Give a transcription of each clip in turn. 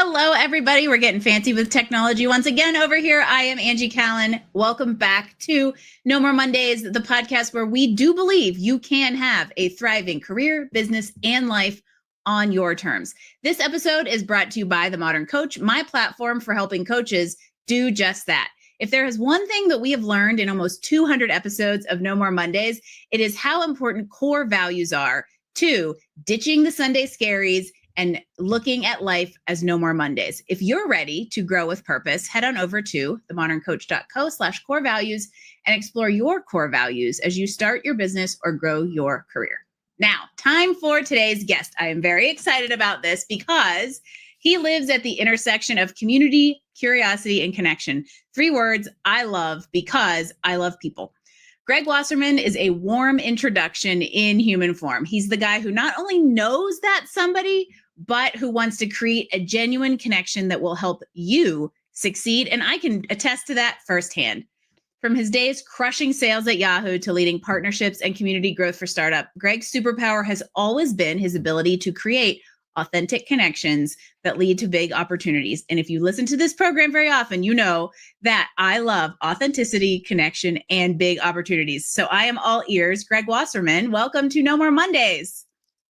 Hello, everybody. We're getting fancy with technology once again over here. I am Angie Callen. Welcome back to No More Mondays, the podcast where we do believe you can have a thriving career, business, and life on your terms. This episode is brought to you by The Modern Coach, my platform for helping coaches do just that. If there is one thing that we have learned in almost 200 episodes of No More Mondays, it is how important core values are to ditching the Sunday scaries and looking at life as no more Mondays. If you're ready to grow with purpose, head on over to themoderncoach.co/core values and explore your core values as you start your business or grow your career. Now, time for today's guest. I am very excited about this because he lives at the intersection of community, curiosity, and connection. 3 words I love because I love people. Greg Wasserman is a warm introduction in human form. He's the guy who not only knows that somebody, but who wants to create a genuine connection that will help you succeed. And I can attest to that firsthand. From his days crushing sales at Yahoo to leading partnerships and community growth for startup, Greg's superpower has always been his ability to create authentic connections that lead to big opportunities. And if you listen to this program very often, you know that I love authenticity, connection, and big opportunities. So I am all ears. Greg Wasserman, welcome to No More Mondays.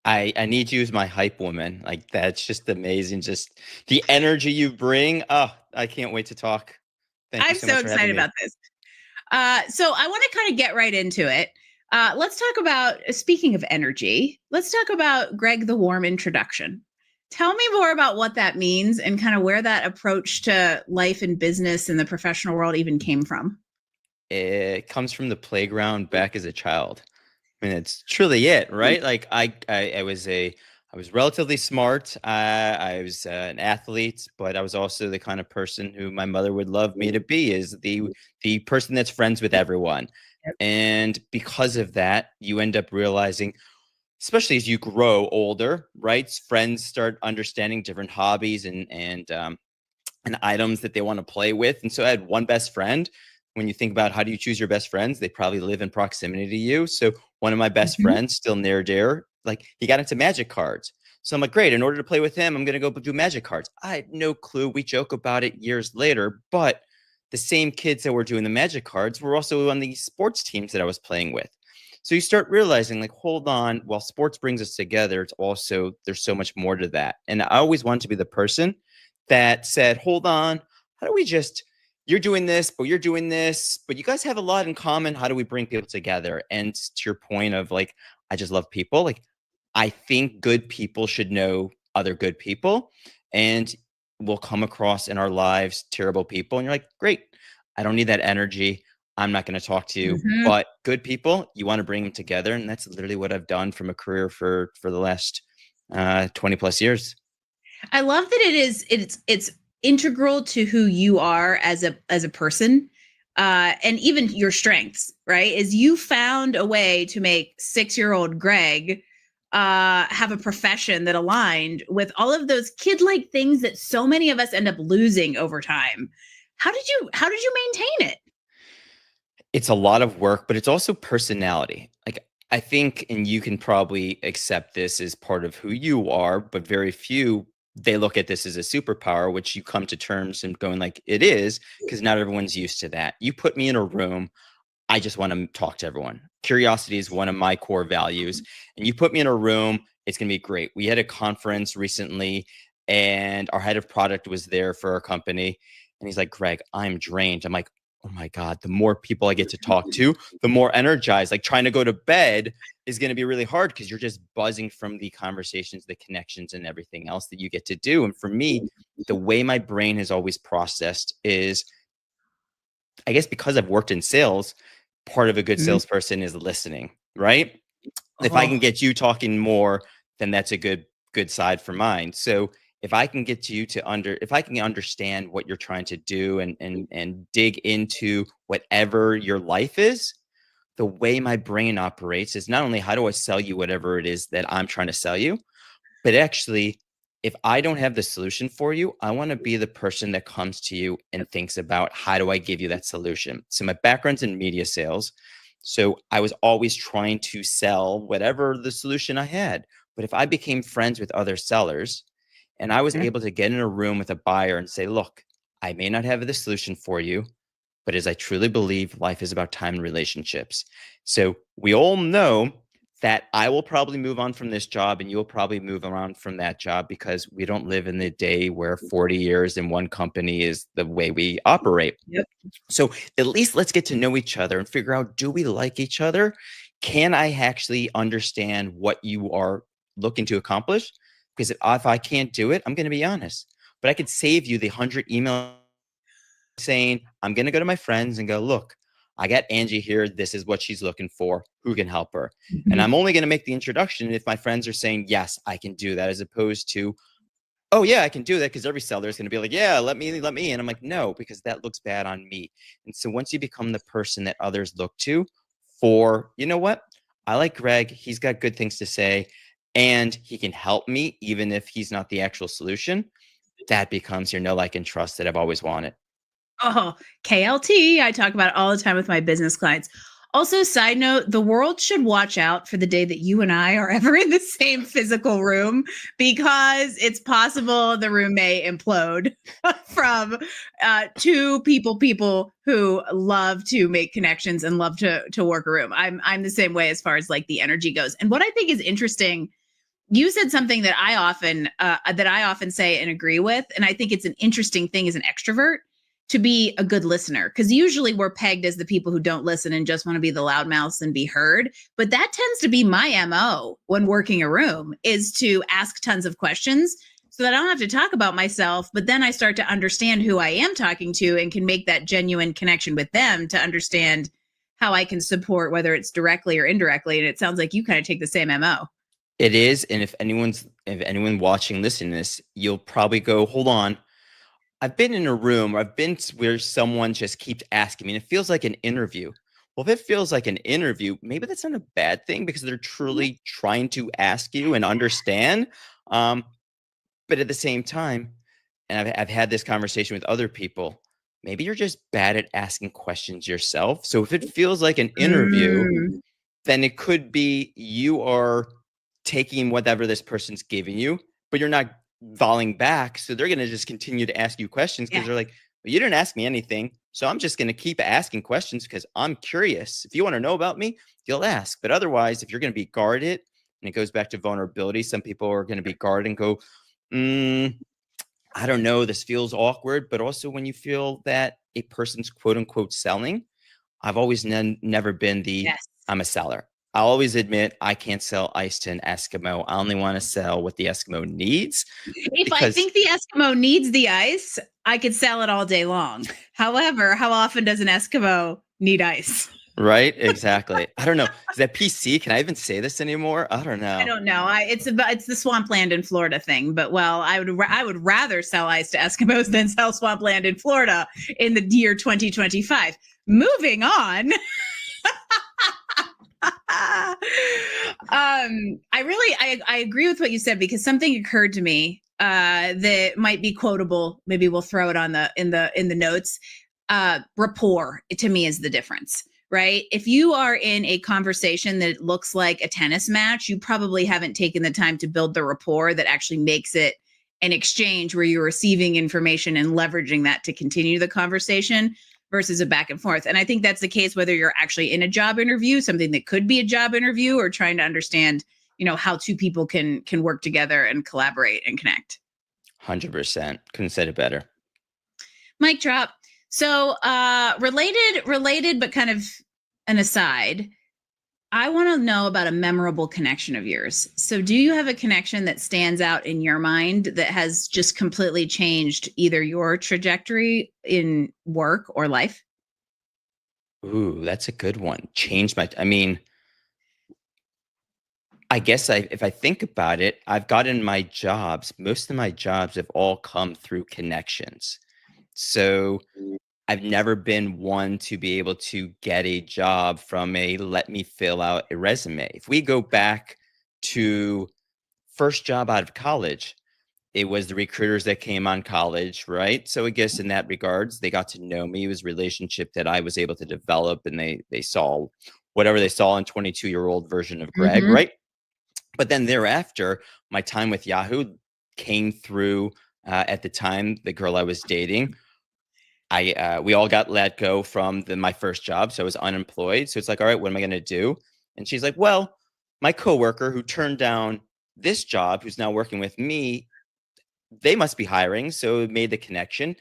I need you as my hype woman. Like, that's just amazing. Just the energy you bring. Oh, I can't wait to talk. Thank I'm you so so much for having excited me. about this. So I want to kind of get right into it. Let's talk about, speaking of energy, let's talk about Greg, the warm introduction. Tell me more about what that means and kind of where that approach to life and business in the professional world even came from. It comes from the playground back as a child. I mean, it's truly it, right? Like I was relatively smart. I was an athlete, but I was also the kind of person who my mother would love me to be, is the person that's friends with everyone. Yep. And because of that, you end up realizing, especially as you grow older, right? Friends start understanding different hobbies and items that they want to play with. And so I had one best friend. When you think about how do you choose your best friends, they probably live in proximity to you. So one of my best friends, still near and dear, like, he got into magic cards. So I'm like, great, in order to play with him, I'm going to go do magic cards. I had no clue. We joke about it years later, but the same kids that were doing the magic cards were also on the sports teams that I was playing with. So you start realizing, like, hold on, while sports brings us together, it's also, there's so much more to that. And I always wanted to be the person that said, hold on, how do we just, you're doing this, but you're doing this, but you guys have a lot in common. How do we bring people together? And to your point of, like, I just love people. Like, I think good people should know other good people, and we'll come across in our lives terrible people. And you're like, great, I don't need that energy. I'm not going to talk to you. Mhm. But good people, you want to bring them together. And that's literally what I've done from a career for the last 20 plus years. I love that it's integral to who you are as a person, and even your strengths, right? Is you found a way to make 6-year-old Greg have a profession that aligned with all of those kid-like things that so many of us end up losing over time. How did you maintain it? It's a lot of work, but it's also personality. Like, I think, and you can probably accept this as part of who you are, but very few, they look at this as a superpower, which you come to terms and going, like, it is, because not everyone's used to that. You put me in a room, I just want to talk to everyone. Curiosity is one of my core values. And you put me in a room, it's going to be great. We had a conference recently, and our head of product was there for our company. And he's like, Greg, I'm drained. I'm like, oh my God, the more people I get to talk to, the more energized. Like, trying to go to bed is going to be really hard because you're just buzzing from the conversations, the connections, and everything else that you get to do. And for me, the way my brain has always processed is, I guess because I've worked in sales, part of a good salesperson is listening, right? If I can get you talking more, then that's a good side for mine. So if I can get you to if I can understand what you're trying to do and dig into whatever your life is, the way my brain operates is not only how do I sell you whatever it is that I'm trying to sell you, but actually, if I don't have the solution for you, I want to be the person that comes to you and thinks about, how do I give you that solution? So my background's in media sales. So I was always trying to sell whatever the solution I had. But if I became friends with other sellers, And I was Okay. able to get in a room with a buyer and say, look, I may not have the solution for you, but as I truly believe life is about time and relationships. So we all know that I will probably move on from this job and you'll probably move around from that job because we don't live in the day where 40 years in one company is the way we operate. Yep. So at least let's get to know each other and figure out, do we like each other? Can I actually understand what you are looking to accomplish? Because if I can't do it, I'm going to be honest. But I could save you the 100 emails saying, I'm going to go to my friends and go, look, I got Angie here. This is what she's looking for. Who can help her? And Mhm. I'm only going to make the introduction if my friends are saying, yes, I can do that, as opposed to, oh yeah, I can do that, because every seller is going to be like, yeah, let me. And I'm like, no, because that looks bad on me. And so once you become the person that others look to for, you know what? I like Greg. He's got good things to say and he can help me, even if he's not the actual solution. That becomes your know, like, and trust that I've always wanted. Oh, KLT. I talk about it all the time with my business clients. Also, side note, the world should watch out for the day that you and I are ever in the same physical room, because it's possible the room may implode from two people who love to make connections and love to work a room. I'm the same way as far as like the energy goes. And what I think is interesting, you said something that I often say and agree with, and I think it's an interesting thing as an extrovert to be a good listener, because usually we're pegged as the people who don't listen and just want to be the loudmouths and be heard. But that tends to be my MO when working a room, is to ask tons of questions so that I don't have to talk about myself, but then I start to understand who I am talking to and can make that genuine connection with them to understand how I can support, whether it's directly or indirectly. And it sounds like you kind of take the same MO. It is. And if anyone watching, listening to this, you'll probably go, hold on. I've been in a room, or I've been where someone just keeps asking me, and it feels like an interview. Well, if it feels like an interview, maybe that's not a bad thing, because they're truly trying to ask you and understand. Um, but at the same time, and I've had this conversation with other people, maybe you're just bad at asking questions yourself. So if it feels like an interview, Mm, then it could be you are taking whatever this person's giving you, but you're not volleying back. So they're going to just continue to ask you questions, yeah. because they're like, well, you didn't ask me anything. So I'm just going to keep asking questions because I'm curious. If you want to know about me, you'll ask. But otherwise, if you're going to be guarded, and it goes back to vulnerability, some people are going to be guarded and go, mm, I don't know, this feels awkward. But also, when you feel that a person's quote unquote selling, I've always never been the Yes. I'm a seller. I always admit I can't sell ice to an Eskimo. I only want to sell what the Eskimo needs, If I because think the Eskimo needs the ice, I could sell it all day long. However, how often does an Eskimo need ice? right, exactly. I don't know. Is that PC? Can I even say this anymore? I don't I know. don't know. It's the swampland in Florida thing. But well, I would rather sell ice to Eskimos than sell swampland in Florida in the year 2025. Moving on. I agree with what you said, because something occurred to me that might be quotable. Maybe we'll throw it on the notes. Rapport, to me, is the difference, right? If you are in a conversation that looks like a tennis match, you probably haven't taken the time to build the rapport that actually makes it an exchange where you're receiving information and leveraging that to continue the conversation versus a back and forth. And I think that's the case whether you're actually in a job interview, something that could be a job interview, or trying to understand, how two people can work together and collaborate and connect. 100%. Couldn't say it better. Mic drop. So related, but kind of an aside. I want to know about a memorable connection of yours. So, do you have a connection that stands out in your mind that has just completely changed either your trajectory in work or life? Ooh, that's a good one. I mean, I guess if I think about it, I've gotten my jobs. Most of my jobs have all come through connections. So I've never been one to be able to get a job from a let me fill out a resume. If we go back to first job out of college, it was the recruiters that came on college, right? So I guess in that regards, they got to know me. It was a relationship that I was able to develop, and they saw whatever they saw in 22-year-old version of Greg, Mm-hmm. right? But then thereafter, my time with Yahoo, came through at the time, the girl I was dating, we all got let go from my first job. So I was unemployed. So it's like, all right, what am I going to do? And she's like, well, my coworker who turned down this job, who's now working with me, they must be hiring. So it made the connection.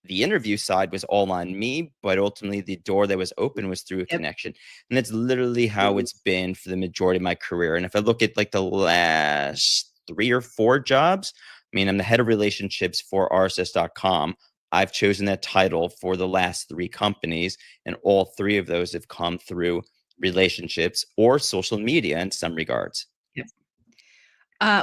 The interview side was all on me, but ultimately the door that was open was through a Yep. connection. And that's literally how it's been for the majority of my career. And if I look at like the last 3 or 4 jobs, I mean, I'm the head of relationships for RSS.com. I've chosen that title for the last 3 companies, and all 3 of those have come through relationships or social media in some regards. Yep.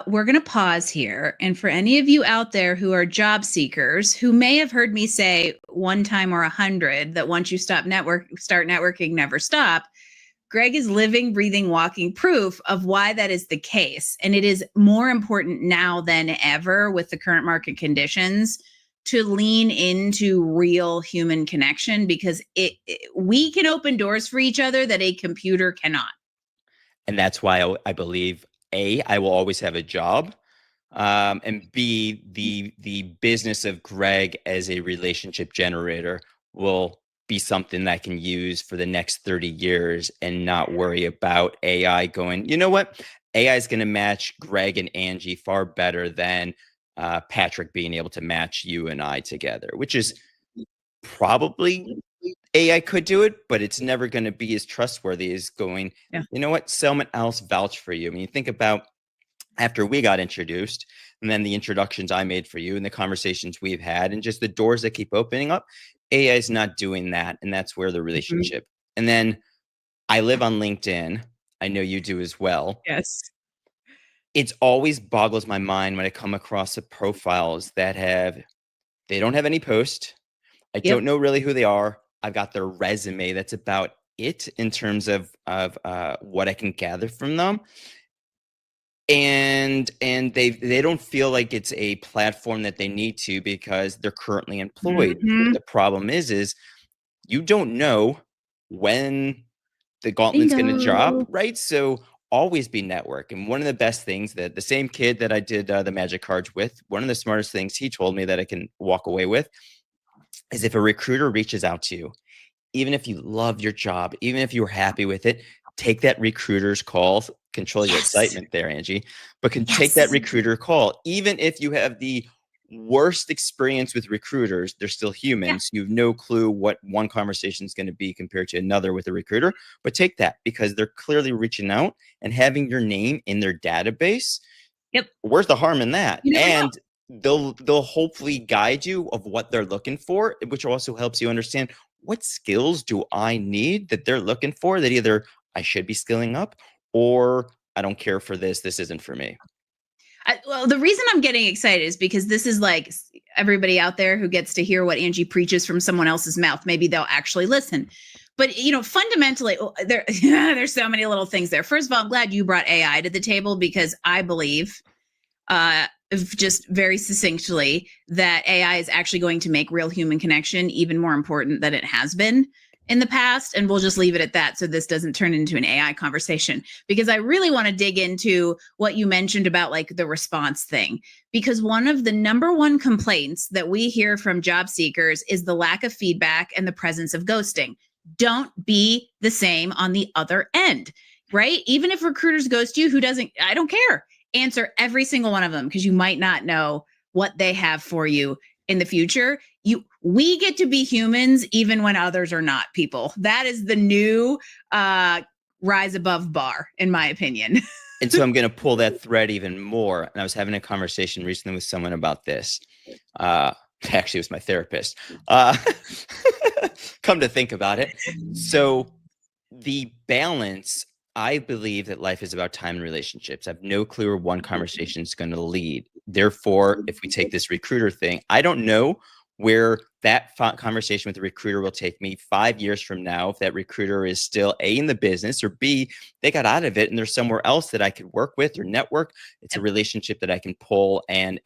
We're going to pause here. And for any of you out there who are job seekers who may have heard me say one time or 100 that once you start networking, never stop, Greg is living, breathing, walking proof of why that is the case. And it is more important now than ever with the current market conditions to lean into real human connection, because we can open doors for each other that a computer cannot. And that's why I believe, A, I will always have a job, and B, the business of Greg as a relationship generator will be something that I can use for the next 30 years and not worry about AI going, you know what? AI is going to match Greg and Angie far better than Patrick being able to match you and I together, which is probably AI could do it, but it's never going to be as trustworthy as going, Yeah. you know what? Someone else vouch for you. I mean, you think about after we got introduced and then the introductions I made for you and the conversations we've had and just the doors that keep opening up, AI is not doing that. And that's where the relationship. And then I live on LinkedIn. I know you do as well. Yes. It's always boggles my mind when I come across the profiles that they don't have any post. I Yep. don't know really who they are. I've got their resume. That's about it in terms of what I can gather from them. And they don't feel like it's a platform that they need to because they're currently employed. Mhm. The problem is you don't know when the gauntlet's going to drop, Bingo. right? So always be network. And one of the best things that the same kid that I did the magic cards with, one of the smartest things he told me that I can walk away with is if a recruiter reaches out to you, even if you love your job, even if you're happy with it, take that recruiter's call. Control your excitement there, Angie. But can take that recruiter call. Even if you have the worst experience with recruiters, they're still humans. You have no clue what one conversation is going to be compared to another with a recruiter. But take that because they're clearly reaching out and having your name in their database. Yep. Where's the harm in that? You never know. And they'll hopefully guide you of what they're looking for, which also helps you understand what skills do I need that they're looking for that either I should be skilling up or I don't care for this. This isn't for me. Well, the reason I'm getting excited is because this is like everybody out there who gets to hear what Angie preaches from someone else's mouth. Maybe they'll actually listen. But fundamentally, there's so many little things there. First of all, I'm glad you brought AI to the table because I believe, just very succinctly, that AI is actually going to make real human connection even more important than it has been in the past. And we'll just leave it at that so this doesn't turn into an AI conversation, because I really want to dig into what you mentioned about like the response thing, because one of the number one complaints that we hear from job seekers is the lack of feedback and the presence of ghosting. Don't be the same on the other end, right? Even if recruiters ghost you, I don't care. Answer every single one of them, because you might not know what they have for you in the future. We get to be humans even when others are not, people. That is the new rise above bar, in my opinion. And so I'm going to pull that thread even more. And I was having a conversation recently with someone about this. Actually, it was my therapist. Come to think about it. So the balance, I believe that life is about time and relationships. I have no clue where one conversation is going to lead. Therefore, if we take this recruiter thing, I don't know where that conversation with the recruiter will take me 5 years from now. If that recruiter is still A, in the business, or B, they got out of it and there's somewhere else that I could work with or network. It's a relationship that I can pull and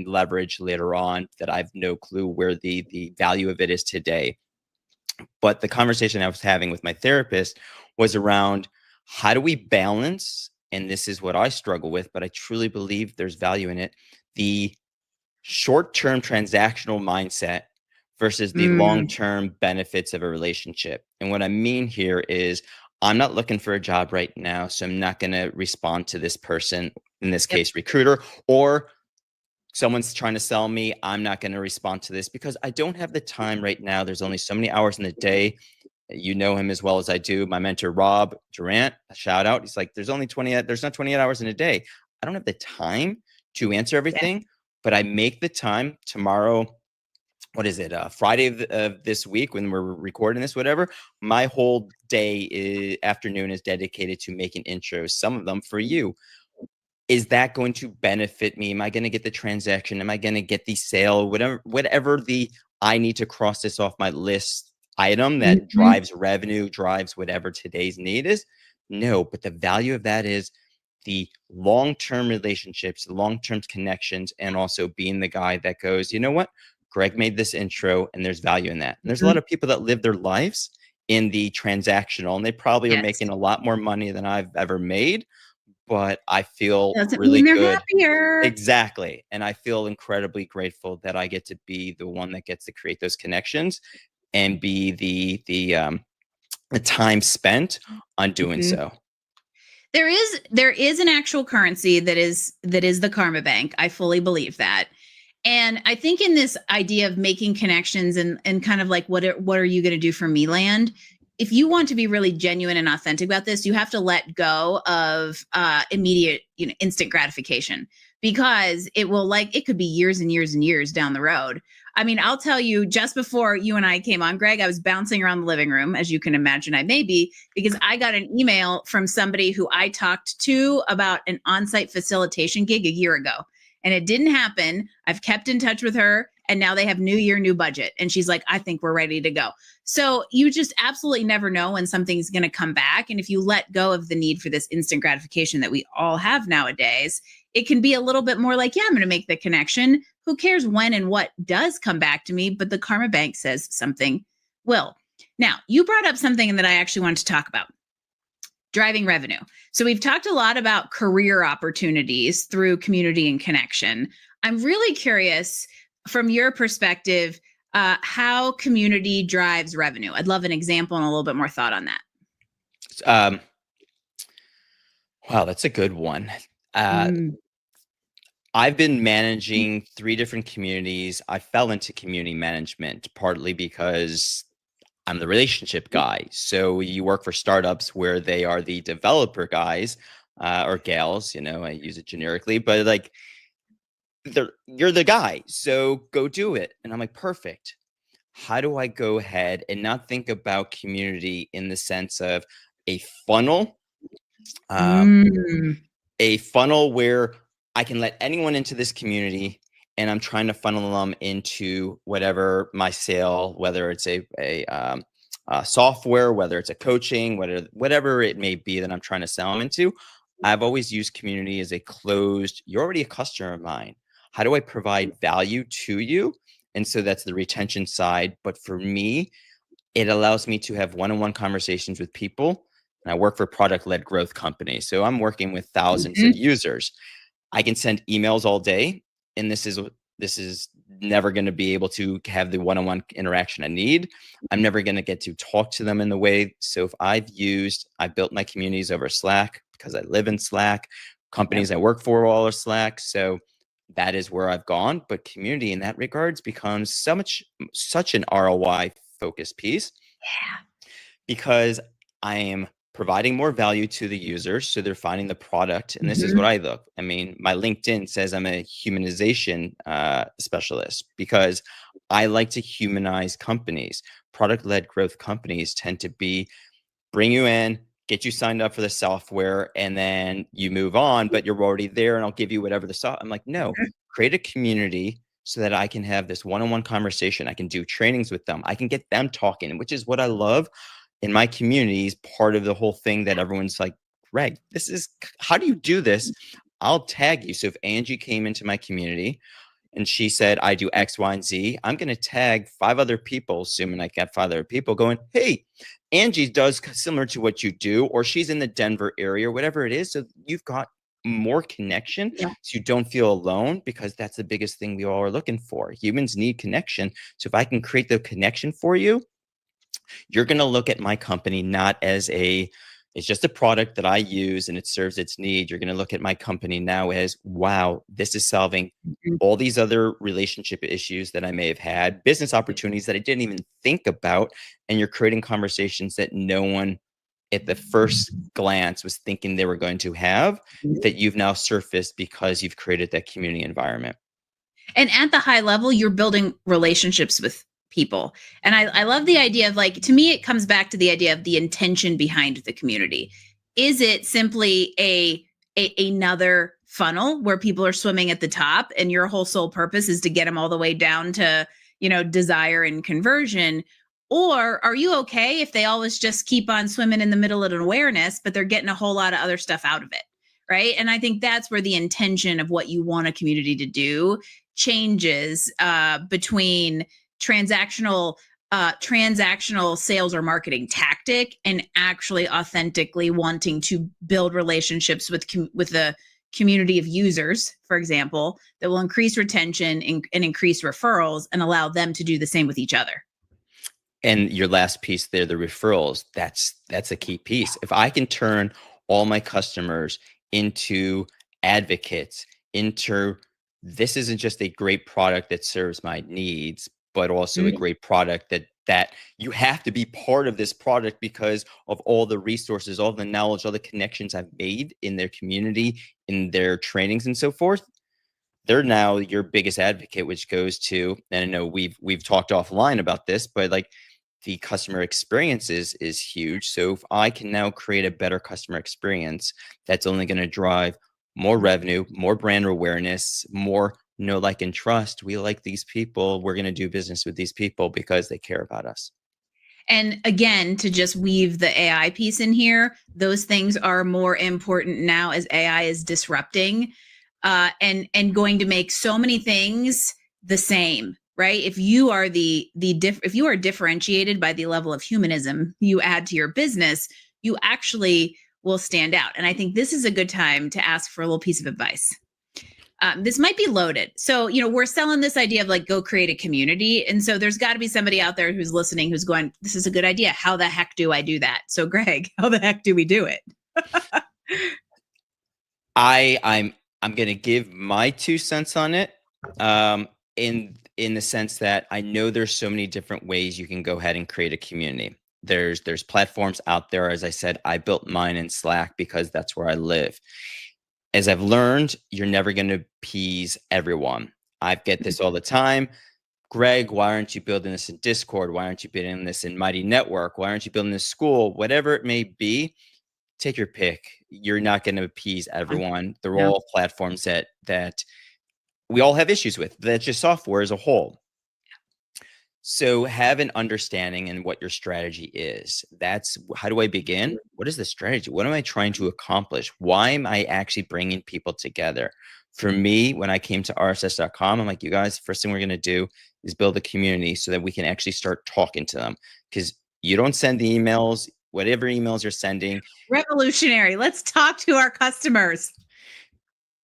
leverage later on that I have no clue where the value of it is today. But the conversation I was having with my therapist was around how do we balance, and this is what I struggle with, but I truly believe there's value in it, the short-term transactional mindset versus the long-term benefits of a relationship. And what I mean here is I'm not looking for a job right now, so I'm not going to respond to this person, in this case, recruiter, or someone's trying to sell me. I'm not going to respond to this because I don't have the time right now. There's only so many hours in the day. You know him as well as I do. My mentor, Rob Durant, a shout out. He's like, there's not 28 hours in a day. I don't have the time to answer everything, but I make the time tomorrow. What is it? Friday of this week when we're recording this, whatever. My whole afternoon is dedicated to making intros, some of them for you. Is that going to benefit me? Am I going to get the transaction? Am I going to get the sale? Whatever I need to cross this off my list item that drives revenue, drives whatever today's need is. No, but the value of that is the long-term relationships, the long-term connections, and also being the guy that goes, you know what? Greg made this intro and there's value in that. And there's a lot of people that live their lives in the transactional, and they probably are making a lot more money than I've ever made. But I feel really good. Happier. Exactly. And I feel incredibly grateful that I get to be the one that gets to create those connections and be the time spent on doing so. There is an actual currency that is the Karma Bank. I fully believe that. And I think in this idea of making connections and kind of like what are you going to do for me land, if you want to be really genuine and authentic about this, you have to let go of immediate, instant gratification, because it could be years and years and years down the road. I mean, I'll tell you, just before you and I came on, Greg, I was bouncing around the living room, as you can imagine I may be, because I got an email from somebody who I talked to about an on-site facilitation gig a year ago. And it didn't happen. I've kept in touch with her, and now they have new year, new budget. And she's like, I think we're ready to go. So you just absolutely never know when something's going to come back. And if you let go of the need for this instant gratification that we all have nowadays, it can be a little bit more like, yeah, I'm going to make the connection. Who cares when and what does come back to me? But the Karma Bank says something will. Now, you brought up something that I actually wanted to talk about. Driving revenue. So we've talked a lot about career opportunities through community and connection. I'm really curious from your perspective, how community drives revenue. I'd love an example and a little bit more thought on that. Wow, that's a good one. I've been managing 3 different communities. I fell into community management partly because I'm the relationship guy. So you work for startups where they are the developer guys or gals, I use it generically, but like you're the guy. So go do it. And I'm like, perfect. How do I go ahead and not think about community in the sense of a funnel, a funnel where I can let anyone into this community, and I'm trying to funnel them into whatever my sale, whether it's a software, whether it's a coaching, whatever it may be that I'm trying to sell them into. I've always used community as a closed, you're already a customer of mine. How do I provide value to you? And so that's the retention side. But for me, it allows me to have one-on-one conversations with people. And I work for product-led growth companies. So I'm working with thousands of users. I can send emails all day. And this is never going to be able to have the one-on-one interaction I need. I'm never going to get to talk to them in the way. So if I've built my communities over Slack because I live in Slack. Companies I work for all are Slack. So that is where I've gone. But community in that regards becomes such an ROI focused piece. Because I am providing more value to the users. So they're finding the product. And this is what I look. I mean, my LinkedIn says I'm a humanization specialist because I like to humanize companies. Product-led growth companies tend to bring you in, get you signed up for the software, and then you move on, but you're already there and I'll give you whatever the software. I'm like, no, create a community so that I can have this one-on-one conversation. I can do trainings with them. I can get them talking, which is what I love. In my communities, part of the whole thing that everyone's like, Greg, how do you do this? I'll tag you. So if Angie came into my community and she said, I do X, Y, and Z, I'm going to tag 5 other people, assuming I got 5 other people going, hey, Angie does similar to what you do, or she's in the Denver area, or whatever it is. So you've got more connection, Yeah. so you don't feel alone, because that's the biggest thing we all are looking for. Humans need connection. So if I can create the connection for you, you're going to look at my company not as it's just a product that I use and it serves its need. You're going to look at my company now as, wow, this is solving Mhm. all these other relationship issues that I may have had, business opportunities that I didn't even think about. And you're creating conversations that no one at the first glance was thinking they were going to have, that you've now surfaced because you've created that community environment. And at the high level, you're building relationships with people. And I love the idea of, like, to me, it comes back to the idea of the intention behind the community. Is it simply another funnel where people are swimming at the top and your whole sole purpose is to get them all the way down to, desire and conversion? Or are you okay if they always just keep on swimming in the middle of an awareness, but they're getting a whole lot of other stuff out of it? Right. And I think that's where the intention of what you want a community to do changes between transactional sales or marketing tactic and actually authentically wanting to build relationships with the community of users, for example, that will increase retention and increase referrals and allow them to do the same with each other. And your last piece there, the referrals, that's a key piece. If I can turn all my customers into advocates, into this isn't just a great product that serves my needs, but also a Mhm. great product that you have to be part of this product because of all the resources, all the knowledge, all the connections I've made in their community, in their trainings and so forth. They're now your biggest advocate, which goes to, and I know we've talked offline about this, but like the customer experience is huge. So if I can now create a better customer experience, that's only going to drive more revenue, more brand awareness, more know, like, and trust. We like these people. We're going to do business with these people because they care about us. And again, to just weave the AI piece in here, those things are more important now as AI is disrupting and going to make so many things the same, right? If you are if you are differentiated by the level of humanism you add to your business, you actually will stand out. And I think this is a good time to ask for a little piece of advice. This might be loaded. So, we're selling this idea of, like, go create a community. And so there's got to be somebody out there who's listening who's going, this is a good idea. How the heck do I do that? So, Greg, how the heck do we do it? I'm gonna give my 2 cents on it. In the sense that I know there's so many different ways you can go ahead and create a community. There's platforms out there. As I said, I built mine in Slack because that's where I live. As I've learned, you're never gonna appease everyone. I get this all the time. Greg, why aren't you building this in Discord? Why aren't you building this in Mighty Network? Why aren't you building this school? Whatever it may be, take your pick. You're not going to appease everyone. They're No. all platforms that we all have issues with. That's just software as a whole. So have an understanding in what your strategy is. That's how do I begin? What is the strategy? What am I trying to accomplish? Why am I actually bringing people together? For me, when I came to rss.com, I'm like, you guys, first thing we're going to do is build a community so that we can actually start talking to them. Because you don't send the emails, whatever emails you're sending. Revolutionary. Let's talk to our customers.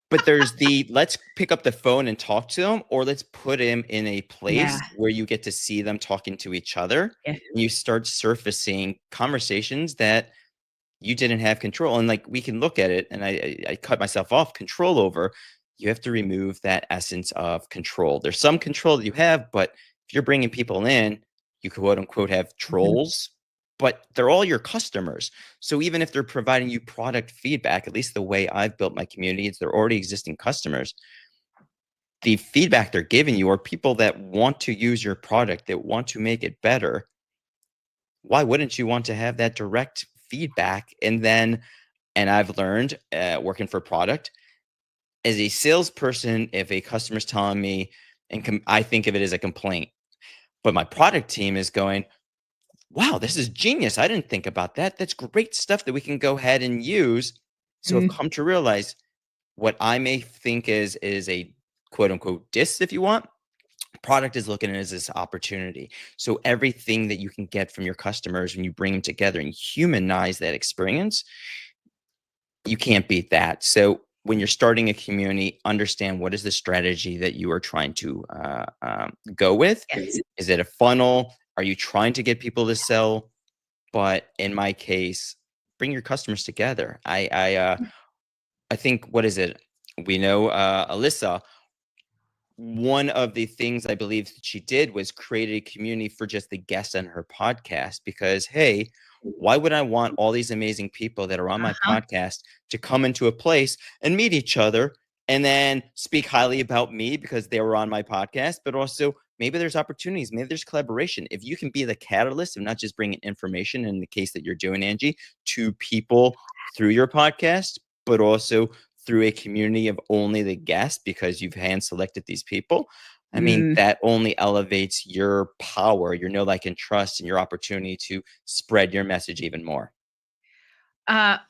But there's let's pick up the phone and talk to them, or let's put them in a place where you get to see them talking to each other. Yeah. And you start surfacing conversations that you didn't have control. And like we can look at it, and I cut myself off control over. You have to remove that essence of control. There's some control that you have, but if you're bringing people in, you quote unquote have trolls, but they're all your customers. So even if they're providing you product feedback, at least the way I've built my community, it's they're already existing customers. The feedback they're giving you are people that want to use your product, that want to make it better. Why wouldn't you want to have that direct feedback? And I've learned working for product as a salesperson, if a customer's telling me, and I think of it as a complaint, but my product team is going, wow, this is genius. I didn't think about that. That's great stuff that we can go ahead and use. So I've come to realize what I may think is a quote unquote diss, if you want. Product is looking at it as this opportunity. So everything that you can get from your customers when you bring them together and humanize that experience, you can't beat that. So when you're starting a community, understand what is the strategy that you are trying to go with. Yes. Is it a funnel? Are you trying to get people to sell? But in my case, bring your customers together. I think, what is it? We know Alyssa, one of the things I believe that she did was create a community for just the guests on her podcast, because, hey, why would I want all these amazing people that are on my Uh-huh. podcast to come into a place and meet each other and then speak highly about me because they were on my podcast? But also, maybe there's opportunities, maybe there's collaboration. If you can be the catalyst of not just bringing information, in the case that you're doing, Angie, to people through your podcast, but also through a community of only the guests because you've hand selected these people, I mean, Mm. that only elevates your power, your know, like, and trust, and your opportunity to spread your message even more.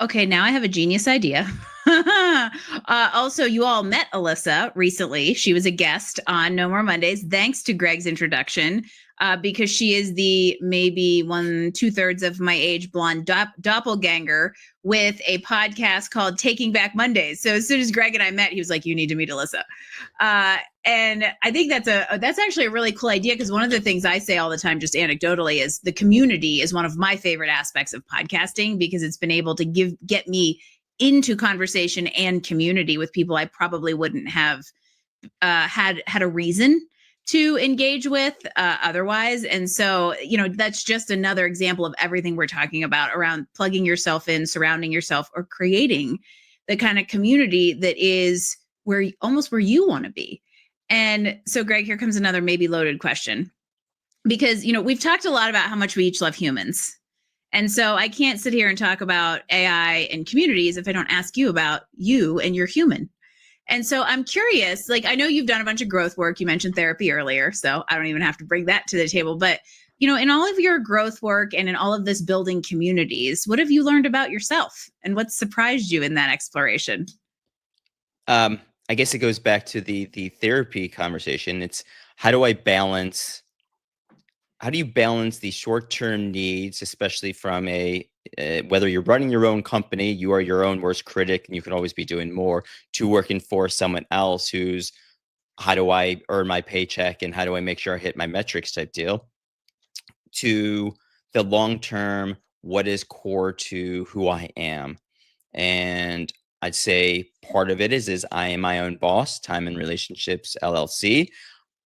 Okay, now I have a genius idea. Also, you all met Alyssa recently. She was a guest on No More Mondays, thanks to Greg's introduction, because she is the maybe 2/3 of my age blonde doppelganger with a podcast called Taking Back Mondays. So as soon as Greg and I met, he was like, "You need to meet Alyssa." And I think that's actually a really cool idea, because one of the things I say all the time, just anecdotally, is the community is one of my favorite aspects of podcasting, because it's been able to get me into conversation and community with people I probably wouldn't have had a reason to engage with otherwise. And so, that's just another example of everything we're talking about around plugging yourself in, surrounding yourself, or creating the kind of community that is where you want to be. And so, Greg, here comes another maybe loaded question, because we've talked a lot about how much we each love humans. And so I can't sit here and talk about AI and communities if I don't ask you about you and your human. And so I'm curious, like, I know you've done a bunch of growth work. You mentioned therapy earlier, so I don't even have to bring that to the table. But, in all of your growth work and in all of this building communities, what have you learned about yourself, and what surprised you in that exploration? I guess it goes back to the therapy conversation. It's how do you balance the short-term needs, especially from whether you're running your own company, you are your own worst critic, and you can always be doing more, to working for someone else who's, how do I earn my paycheck and how do I make sure I hit my metrics type deal, to the long-term, what is core to who I am. And I'd say part of it is I am my own boss, Time and Relationships LLC,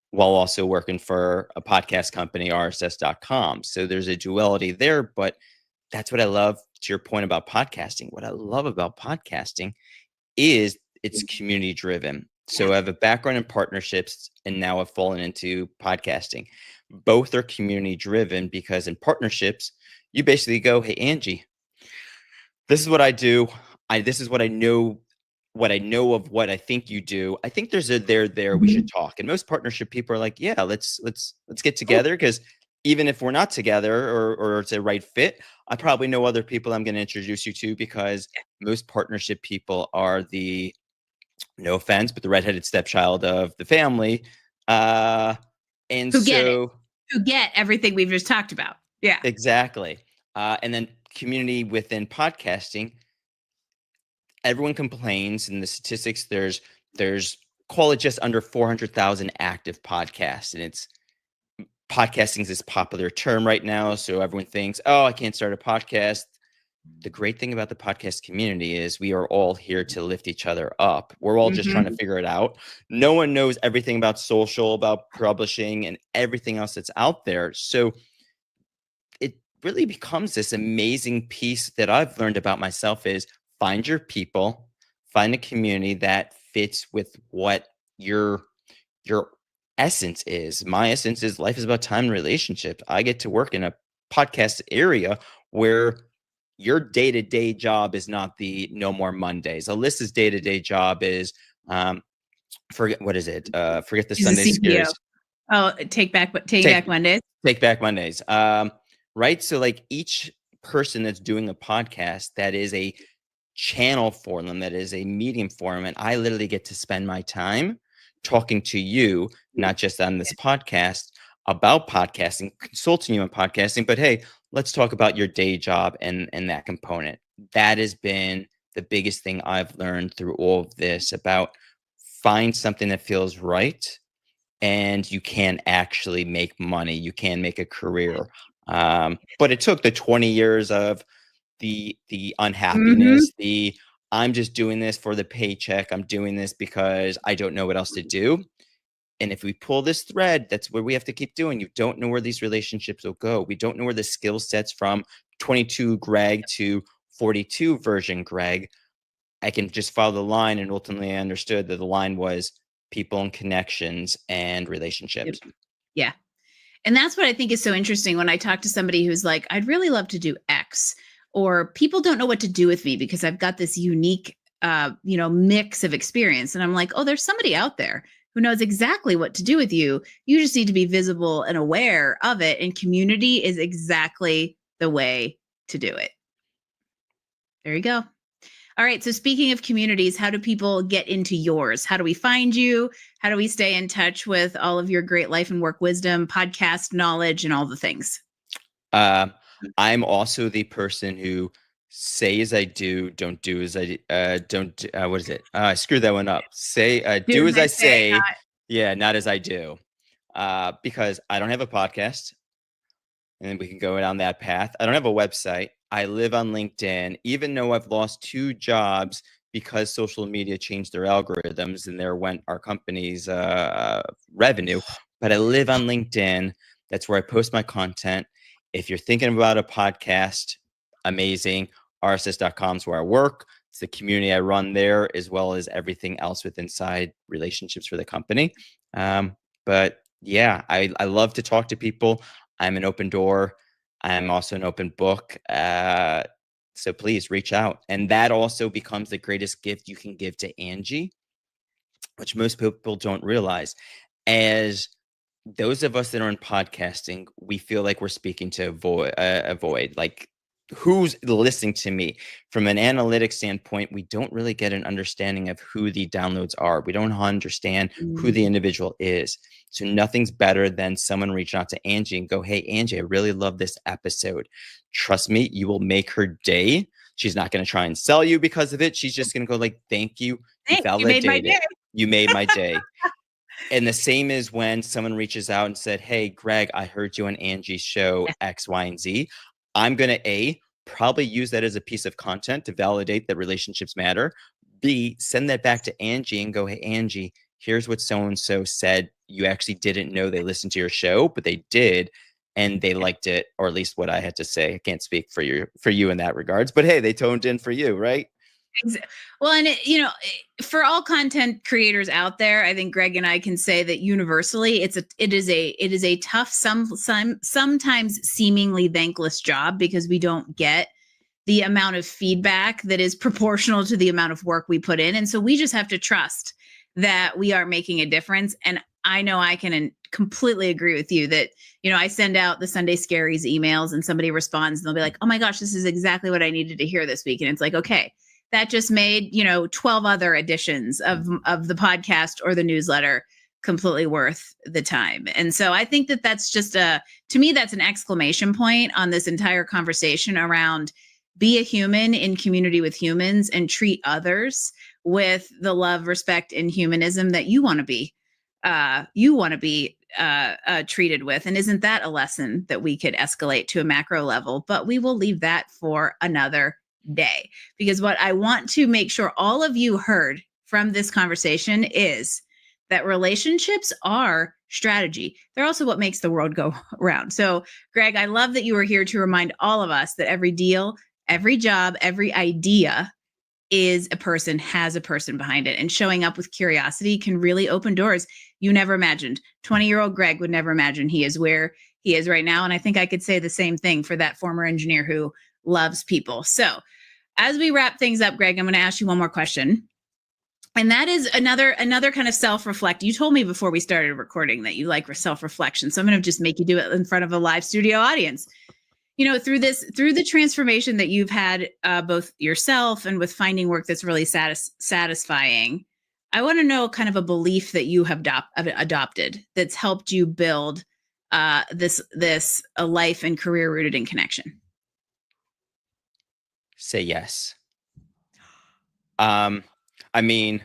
while also working for a podcast company, RSS.com. So there's a duality there, but that's what I love. To your point about podcasting, what I love about podcasting is it's community driven. So I have a background in partnerships, and now I've fallen into podcasting. Both are community driven, because in partnerships, you basically go, hey, Angie, this is what I do. This is what I know. What I know of what I think you do. I think there's a there. We should talk. And most partnership people are like, yeah, let's get together, because even if we're not together, or it's a right fit, I probably know other people I'm going to introduce you to, because most partnership people are the, no offense, but the redheaded stepchild of the family. And Who get it? so Who get everything we've just talked about? Yeah. exactly. And then community within podcasting, everyone complains in the statistics. There's call it just under 400,000 active podcasts, and it's podcasting is this popular term right now. So everyone thinks, oh, I can't start a podcast. The great thing about the podcast community is we are all here to lift each other up. We're all just trying to figure it out. No one knows everything about social, about publishing, and everything else that's out there. So it really becomes this amazing piece that I've learned about myself is find your people, find a community that fits with what your essence is. My essence is life is about time and relationships. I get to work in a podcast area where your day-to-day job is not the No More Mondays. Alyssa's day-to-day job is forget what is it? Forget the She's a Sunday CEO. scares. Oh, take back Mondays. Take Back Mondays. Right. So like each person that's doing a podcast, that is a channel for them, that is a medium for them. And I literally get to spend my time talking to you, not just on this podcast about podcasting, consulting you on podcasting, but hey, let's talk about your day job and that component. That has been the biggest thing I've learned through all of this about find something that feels right, and you can actually make money. You can make a career. But it took the 20 years of the Mm-hmm. unhappiness, the I'm just doing this for the paycheck. I'm doing this because I don't know what else to do. And if we pull this thread, that's where we have to keep doing. You don't know where these relationships will go. We don't know where the skill sets from 22 Greg to 42 version Greg. I can just follow the line, and ultimately I understood that the line was people and connections and Yep. relationships. Yeah. And that's what I think is so interesting when I talk to somebody who's like, I'd really love to do X, or people don't know what to do with me because I've got this unique, mix of experience. And I'm like, oh, there's somebody out there who knows exactly what to do with you. You just need to be visible and aware of it. And community is exactly the way to do it. There you go. All right. So speaking of communities, how do people get into yours? How do we find you? How do we stay in touch with all of your great life and work wisdom, podcast knowledge, and all the things? I'm also the person who say as I do, don't do as I don't. What is it? I screwed that one up. Say Do do as as I I say, say, yeah, not as I do. Because I don't have a podcast, and then we can go down that path. I don't have a website. I live on LinkedIn, even though I've lost 2 jobs because social media changed their algorithms, and there went our company's revenue. But I live on LinkedIn. That's where I post my content. If you're thinking about a podcast, amazing. rss.com is where I work. It's the community I run there, as well as everything else with inside relationships for the company. But yeah, I love to talk to people. I'm an open door. I'm also an open book. So please reach out. And that also becomes the greatest gift you can give to Angie, which most people don't realize. As those of us that are in podcasting, we feel like we're speaking to a void. Like, who's listening to me? From an analytics standpoint, we don't really get an understanding of who the downloads are. We don't understand who the Mm. individual is. So nothing's better than someone reaching out to Angie and go, hey, Angie, I really love this episode. Trust me, you will make her day. She's not going to try and sell you because of it. She's just going to go like, thank you. You Thanks, you made my validated day. it. You made my day. And the same is when someone reaches out and said, hey, Greg, I heard you on Angie's show Yeah. X, Y, and Z. I'm going to probably use that as a piece of content to validate that relationships matter. B, send that back to Angie and go, hey, Angie, here's what so-and-so said. You actually didn't know they listened to your show, but they did. And they liked it, or at least what I had to say. I can't speak for you in that regards, but hey, they toned in for you, right? Well, and for all content creators out there, I think Greg and I can say that universally, it is a tough, sometimes seemingly thankless job because we don't get the amount of feedback that is proportional to the amount of work we put in, and so we just have to trust that we are making a difference. And I know I can completely agree with you that I send out the Sunday Scaries emails, and somebody responds, and they'll be like, "Oh my gosh, this is exactly what I needed to hear this week," and it's like, okay, that just made 12 other editions of the podcast or the newsletter completely worth the time. And so I think that that's just to me, that's an exclamation point on this entire conversation around be a human in community with humans and treat others with the love, respect, and humanism that you want to be treated with. And isn't that a lesson that we could escalate to a macro level? But we will leave that for another day, because what I want to make sure all of you heard from this conversation is that relationships are strategy. They're also what makes the world go around. So, Greg, I love that you were here to remind all of us that every deal, every job, every idea is a person, has a person behind it. And showing up with curiosity can really open doors you never imagined. 20-year-old Greg would never imagine he is where he is right now. And I think I could say the same thing for that former engineer who loves people. So as we wrap things up, Greg, I'm going to ask you one more question. And that is another kind of self-reflect. You told me before we started recording that you like self-reflection. So I'm going to just make you do it in front of a live studio audience. Through the transformation that you've had, both yourself and with finding work that's really satisfying, I want to know kind of a belief that you have adopted that's helped you build this a life and career rooted in connection. Say yes. I mean,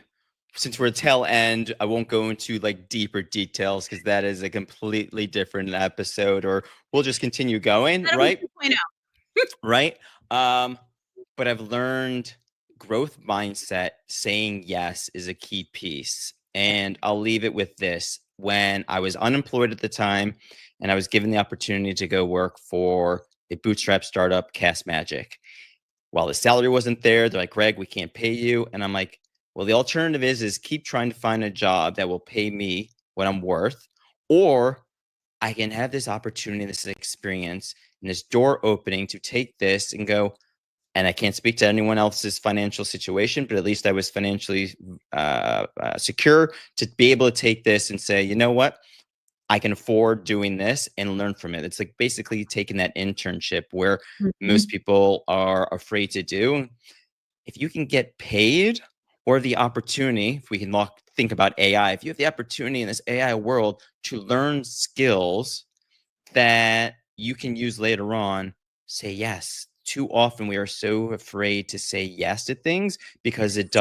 since we're tail end, I won't go into like deeper details because that is a completely different episode, or we'll just continue going, That'll right? be 2.0. Right. But I've learned growth mindset, saying yes is a key piece. And I'll leave it with this. When I was unemployed at the time and I was given the opportunity to go work for a bootstrap startup, Cast Magic, while the salary wasn't there, they're like, Greg, we can't pay you. And I'm like, well, the alternative is keep trying to find a job that will pay me what I'm worth, or I can have this opportunity, this experience, and this door opening to take this and go. And I can't speak to anyone else's financial situation, but at least I was financially secure to be able to take this and say, you know what? I can afford doing this and learn from it. It's like basically taking that internship where most people are afraid to do. If you can get paid, or the opportunity, if we can think about AI, if you have the opportunity in this AI world to learn skills that you can use later on, say yes. Too often we are so afraid to say yes to things because it's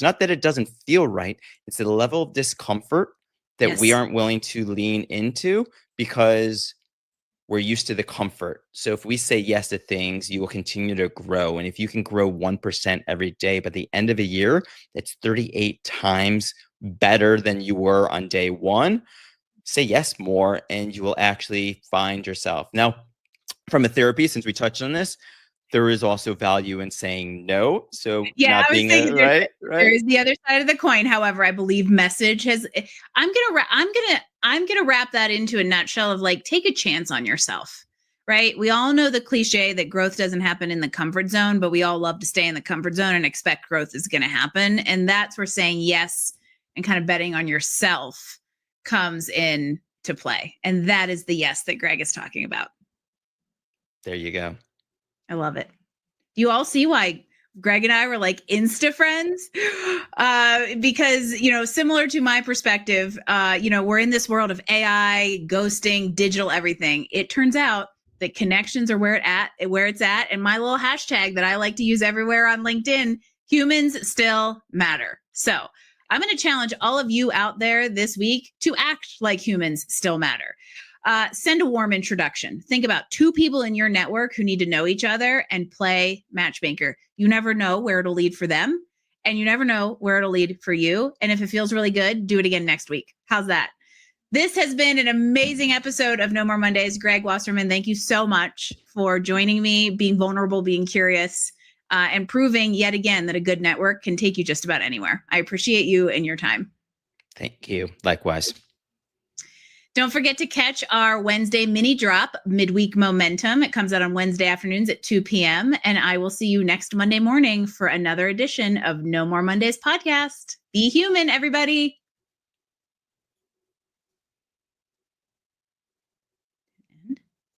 not that it doesn't feel right. It's the level of discomfort that we Yes. aren't willing to lean into because we're used to the comfort. So if we say yes to things, you will continue to grow. And if you can grow 1% every day, by the end of a year, that's 38 times better than you were on day one. Say yes more, and you will actually find yourself. Now, from a therapy, since we touched on this, there is also value in saying no. So Yeah, not I was being thinking right. there is the other side of the coin. However, I believe message has. I'm gonna wrap that into a nutshell of like, take a chance on yourself. Right? We all know the cliche that growth doesn't happen in the comfort zone, but we all love to stay in the comfort zone and expect growth is going to happen. And that's where saying yes and kind of betting on yourself comes in to play. And that is the yes that Greg is talking about. There you go. I love it. You all see why Greg and I were like Insta friends, because, similar to my perspective, we're in this world of AI, ghosting, digital everything. It turns out that connections are where it's at. And my little hashtag that I like to use everywhere on LinkedIn, humans still matter. So I'm going to challenge all of you out there this week to act like humans still matter. Send a warm introduction. Think about 2 people in your network who need to know each other and play matchmaker. You never know where it'll lead for them, and you never know where it'll lead for you. And if it feels really good, do it again next week. How's that? This has been an amazing episode of No More Mondays. Greg Wasserman, thank you so much for joining me, being vulnerable, being curious, and proving yet again that a good network can take you just about anywhere. I appreciate you and your time. Thank you. Likewise. Don't forget to catch our Wednesday mini drop, Midweek Momentum. It comes out on Wednesday afternoons at 2 p.m. And I will see you next Monday morning for another edition of No More Mondays podcast. Be human, everybody.